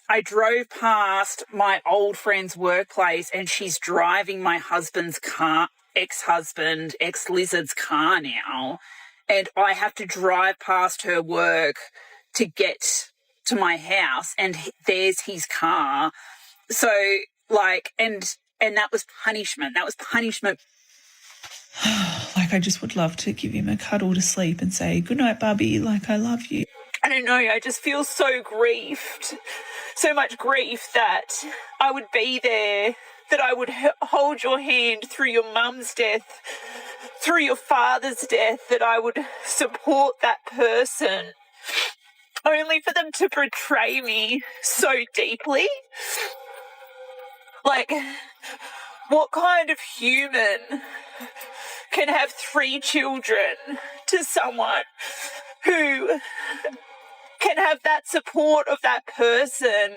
I drove past my old friend's workplace and she's driving my husband's car, ex-husband, ex-lizard's car now. And I have to drive past her work to get to my house and there's his car. So, like, and that was punishment. That was punishment. Like, I just would love to give him a cuddle to sleep and say, good night, Bubby, like, I love you. I don't know, I just feel so grieved, so much grief that I would be there, that I would hold your hand through your mum's death, through your father's death, that I would support that person, only for them to betray me so deeply. Like, what kind of human can have 3 children to someone who can have that support of that person?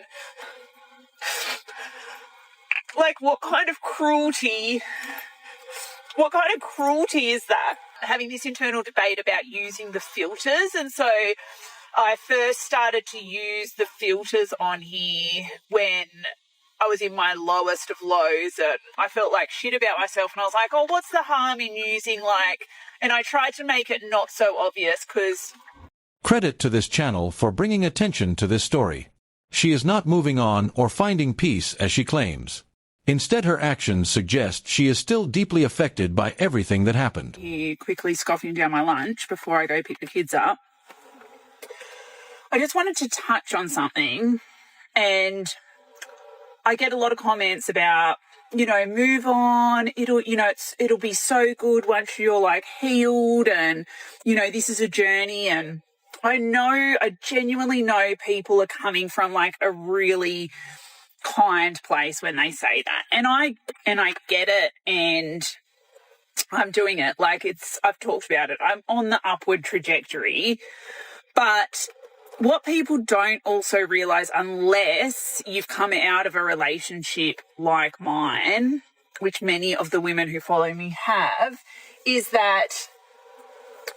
Like, what kind of cruelty is that? Having this internal debate about using the filters, and so I first started to use the filters on here when I was in my lowest of lows and I felt like shit about myself, and I was like, oh, what's the harm in using, like, and I tried to make it not so obvious because... Credit to this channel for bringing attention to this story. She is not moving on or finding peace as she claims. Instead, her actions suggest she is still deeply affected by everything that happened. Quickly scoffing down my lunch before I go pick the kids up. I just wanted to touch on something, and I get a lot of comments about, you know, move on. It'll be so good once you're like healed, and, you know, this is a journey. And I genuinely know people are coming from like a really kind place when they say that. And I get it, and I'm doing it. Like, I've talked about it. I'm on the upward trajectory. But what people don't also realize, unless you've come out of a relationship like mine, which many of the women who follow me have, is that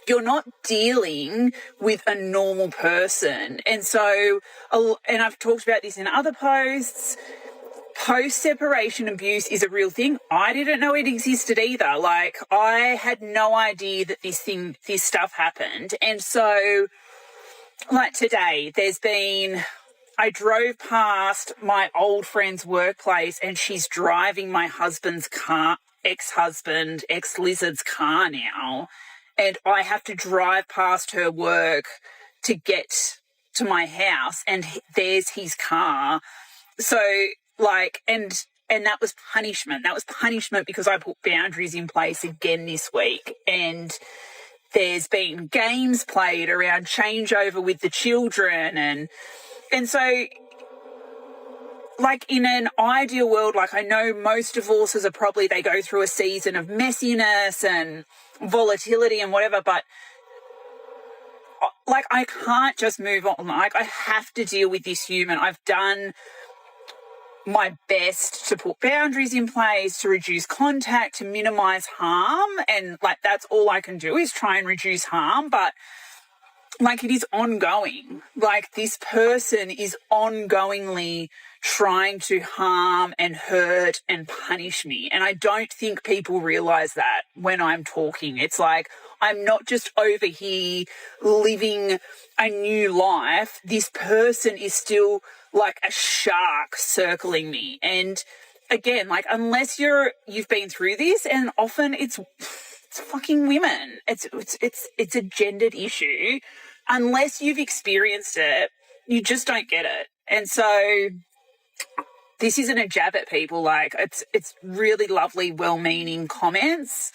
you're not dealing with a normal person. And so, and I've talked about this in other posts, post-separation abuse is a real thing. I didn't know it existed either. Like, I had no idea that this stuff happened. And so, like today, I drove past my old friend's workplace and she's driving my husband's car, ex-husband, ex-lizard's car now. And I have to drive past her work to get to my house and there's his car. So, like, and that was punishment. That was punishment because I put boundaries in place again this week. And there's been games played around changeover with the children. And so, like, in an ideal world, like, I know most divorces are probably, they go through a season of messiness and volatility and whatever, but, like, I can't just move on. Like, I have to deal with this human. I've done my best to put boundaries in place, to reduce contact, to minimize harm. And, like, that's all I can do is try and reduce harm. But, like, it is ongoing. Like, this person is ongoingly trying to harm and hurt and punish me. And I don't think people realize that when I'm talking. It's like, I'm not just over here living a new life. This person is still like a shark circling me. And again, like, unless you've been through this, and often it's fucking women. It's a gendered issue. Unless you've experienced it, you just don't get it. And so this isn't a jab at people. Like, it's really lovely, well-meaning comments,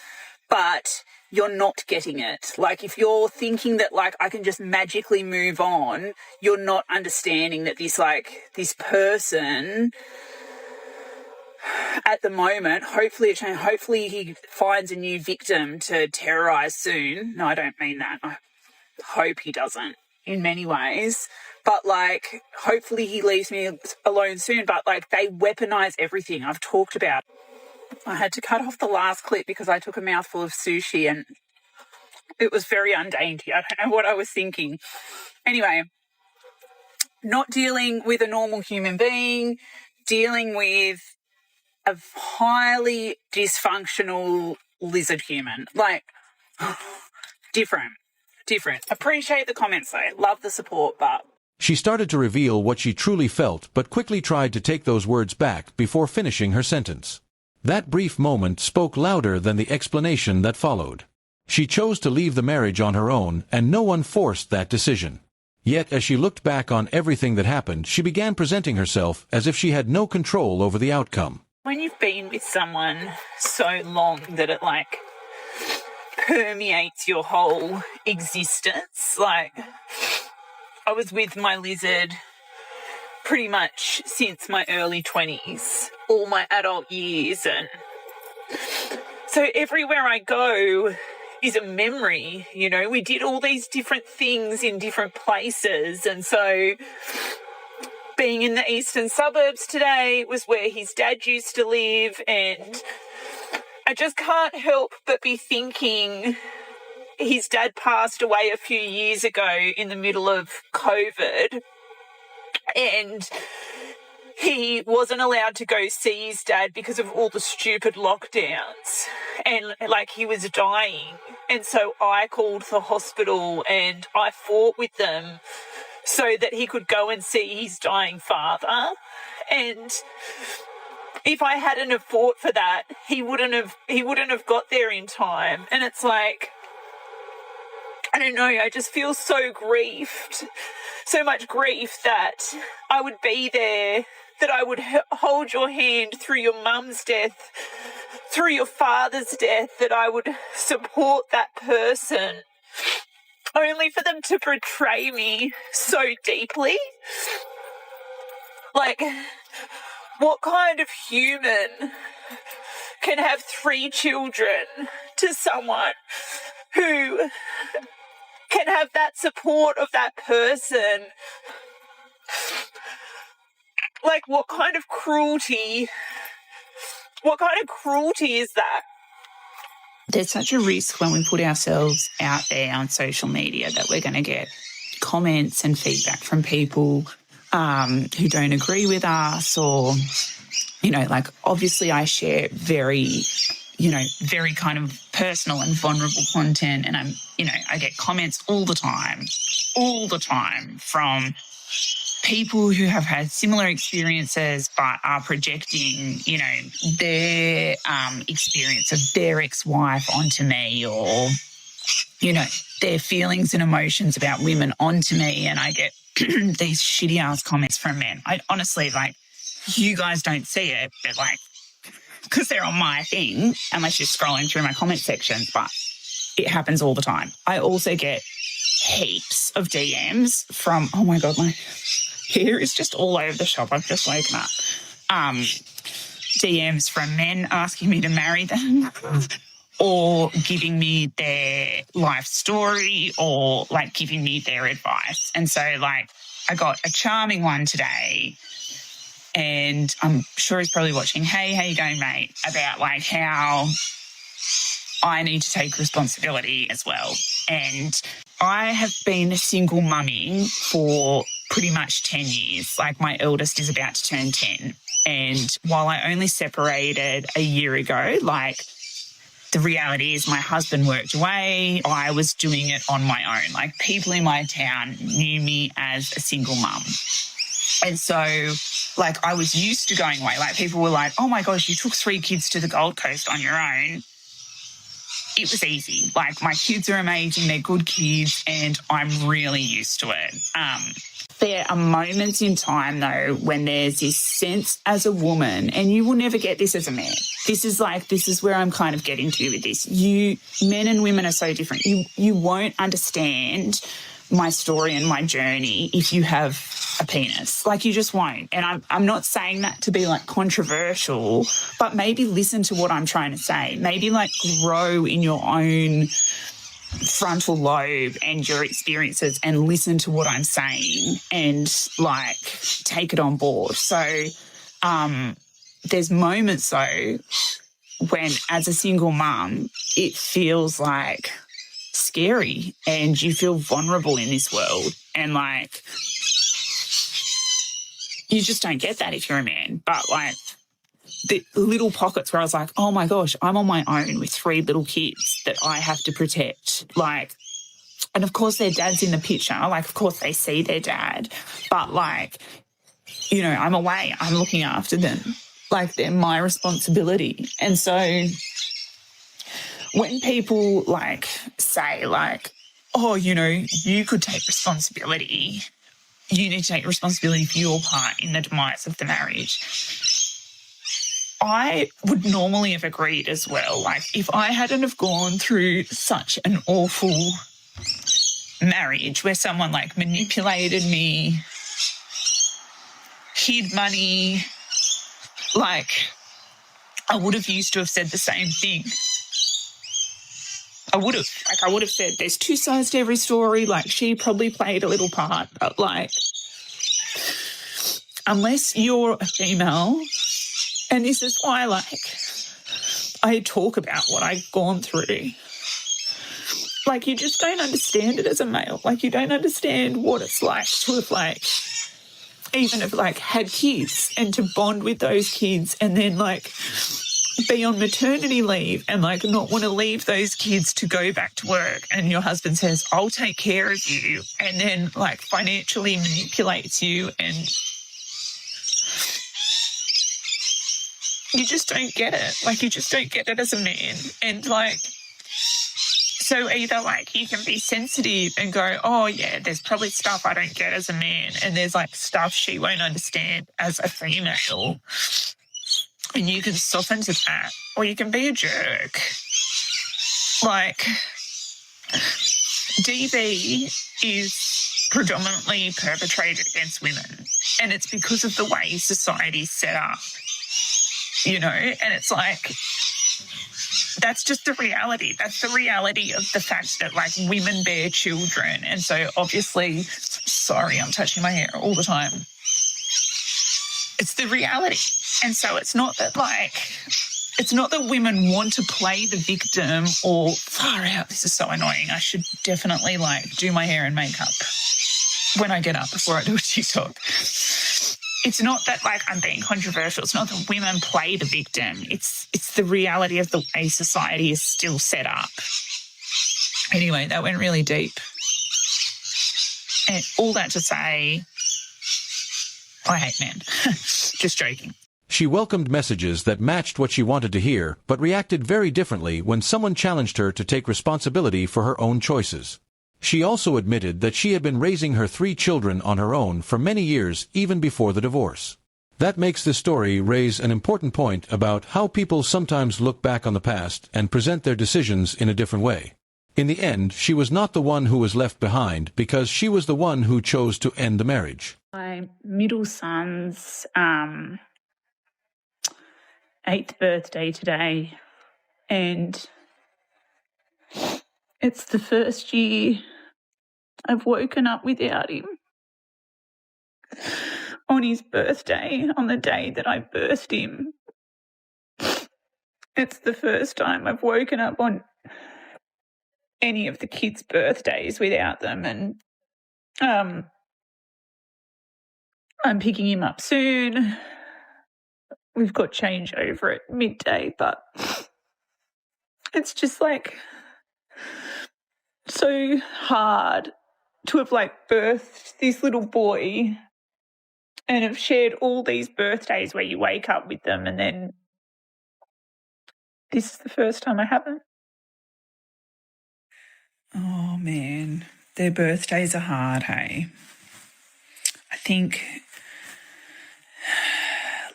but you're not getting it. Like, if you're thinking that, like, I can just magically move on, you're not understanding that this person at the moment, hopefully he finds a new victim to terrorize soon. No, I don't mean that. I hope he doesn't in many ways. But, like, hopefully he leaves me alone soon. But, like, they weaponize everything. I've talked about. I had to cut off the last clip because I took a mouthful of sushi and it was very undainty. I don't know what I was thinking. Anyway, not dealing with a normal human being, dealing with a highly dysfunctional lizard human. Like, different. Appreciate the comments though. Love the support, but... She started to reveal what she truly felt, but quickly tried to take those words back before finishing her sentence. That brief moment spoke louder than the explanation that followed. She chose to leave the marriage on her own, and no one forced that decision. Yet, as she looked back on everything that happened, she began presenting herself as if she had no control over the outcome. When you've been with someone so long that it, like, permeates your whole existence, like, I was with my lizard pretty much since my early 20s, all my adult years, and so everywhere I go is a memory, you know. We did all these different things in different places, and so being in the eastern suburbs today was where his dad used to live, and I just can't help but be thinking his dad passed away a few years ago in the middle of COVID, and he wasn't allowed to go see his dad because of all the stupid lockdowns, and like he was dying. And so I called the hospital and I fought with them so that he could go and see his dying father. And if I hadn't have fought for that, he wouldn't have got there in time. And it's like, I don't know, I just feel so grieved, so much grief that I would be there, that I would hold your hand through your mum's death, through your father's death, that I would support that person, only for them to betray me so deeply. Like, what kind of human can have 3 children to someone who can have that support of that person? Like, what kind of cruelty is that? There's such a risk when we put ourselves out there on social media that we're going to get comments and feedback from people who don't agree with us, or, you know, like, obviously I share very kind of personal and vulnerable content, and I get comments all the time from people who have had similar experiences but are projecting, you know, their experience of their ex-wife onto me, or, you know, their feelings and emotions about women onto me, and I get these shitty-ass comments from men. I honestly, like, you guys don't see it, but, like, because they're on my thing, unless you're scrolling through my comment sections, but it happens all the time. I also get heaps of DMs from, oh my God, my hair is just all over the shop. I've just woken up. DMs from men asking me to marry them, or giving me their life story, or like giving me their advice. And so, like, I got a charming one today, and I'm sure he's probably watching. Hey, how you going, mate? About like how I need to take responsibility as well. And I have been a single mummy for pretty much 10 years. Like, my eldest is about to turn 10. And while I only separated a year ago, like, the reality is my husband worked away. I was doing it on my own. Like, people in my town knew me as a single mum. And so, like, I was used to going away. Like, people were like, oh my gosh, you took 3 kids to the Gold Coast on your own. It was easy. Like, my kids are amazing. They're good kids, and I'm really used to it. There are moments in time, though, when there's this sense as a woman, and you will never get this as a man. This is where I'm kind of getting to with this. Men and women are so different. You won't understand my story and my journey if you have a penis. Like, you just won't. And I'm not saying that to be, like, controversial, but maybe listen to what I'm trying to say. Maybe, like, grow in your own frontal lobe and your experiences and listen to what I'm saying and, like, take it on board. So there's moments, though, when as a single mum, it feels like scary and you feel vulnerable in this world. And, like, you just don't get that if you're a man. But like the little pockets where I was like, oh my gosh, I'm on my own with 3 little kids that I have to protect. Like, and of course their dad's in the picture. Like, of course they see their dad, but like, you know, I'm away. I'm looking after them. Like, they're my responsibility. And so when people like say like, oh, you know, you could take responsibility, you need to take responsibility for your part in the demise of the marriage, I would normally have agreed as well. Like, if I hadn't have gone through such an awful marriage where someone like manipulated me, hid money, like, I would have used to have said the same thing. I would have said there's 2 sides to every story. Like, she probably played a little part, but like, unless you're a female, and this is why, like, I talk about what I've gone through. Like, you just don't understand it as a male. Like, you don't understand what it's like to have, like, even have, like, had kids and to bond with those kids and then, like, be on maternity leave and, like, not want to leave those kids to go back to work. And your husband says, I'll take care of you, and then, like, financially manipulates you, and you just don't get it. Like, you just don't get it as a man. And, like, so either, like, you can be sensitive and go, oh, yeah, there's probably stuff I don't get as a man, and there's, like, stuff she won't understand as a female, and you can soften to that, or you can be a jerk. Like, DV is predominantly perpetrated against women, and it's because of the way society's set up, you know, and it's like, that's just the reality. That's the reality of the fact that, like, women bear children. And so obviously, sorry, I'm touching my hair all the time. It's the reality. And so it's not that, like, it's not that women want to play the victim or far out. This is so annoying. I should definitely, like, do my hair and makeup when I get up before I do a TikTok. It's not that, like, I'm being controversial. It's not that women play the victim. It's the reality of the way society is still set up. Anyway, that went really deep. And all that to say, I hate men. Just joking. She welcomed messages that matched what she wanted to hear, but reacted very differently when someone challenged her to take responsibility for her own choices. She also admitted that she had been raising her 3 children on her own for many years, even before the divorce. That makes this story raise an important point about how people sometimes look back on the past and present their decisions in a different way. In the end, she was not the one who was left behind because she was the one who chose to end the marriage. My middle son's 8th birthday today, and it's the first year I've woken up without him. On his birthday, on the day that I birthed him, it's the first time I've woken up on any of the kids' birthdays without them. And I'm picking him up soon. We've got changeover at midday, but it's just, like, so hard to have, like, birthed this little boy and have shared all these birthdays where you wake up with them, and then this is the first time I haven't. Oh, man. Their birthdays are hard, hey? I think,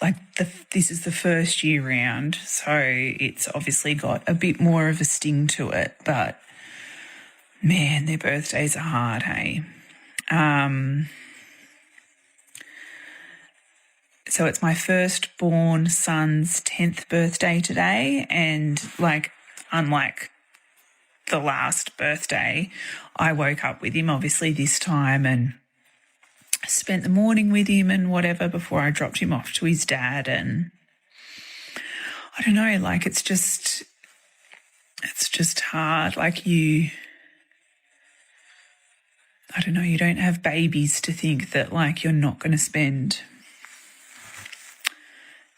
like, this is the first year round, so it's obviously got a bit more of a sting to it, but man, their birthdays are hard, hey? So it's my firstborn son's 10th birthday today, and, like, unlike the last birthday, I woke up with him obviously this time and spent the morning with him and whatever before I dropped him off to his dad. And I don't know, like, it's just hard. Like, you don't have babies to think that, like, you're not going to spend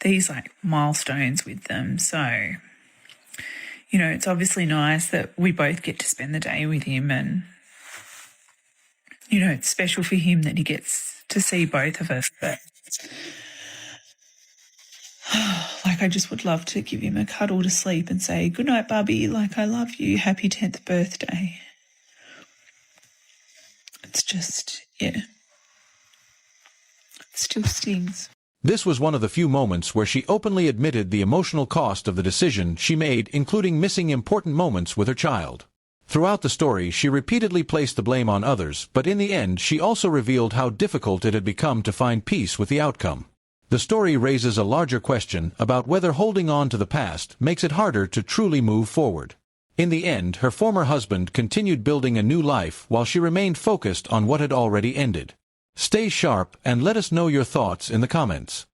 these like milestones with them. So, you know, it's obviously nice that we both get to spend the day with him, and, you know, it's special for him that he gets to see both of us. But like, I just would love to give him a cuddle to sleep and say, good night, Bubby. Like, I love you. Happy 10th birthday. It's just, yeah. It still stings. This was one of the few moments where she openly admitted the emotional cost of the decision she made, including missing important moments with her child. Throughout the story, she repeatedly placed the blame on others, but in the end she also revealed how difficult it had become to find peace with the outcome. The story raises a larger question about whether holding on to the past makes it harder to truly move forward. In the end, her former husband continued building a new life while she remained focused on what had already ended. Stay sharp and let us know your thoughts in the comments.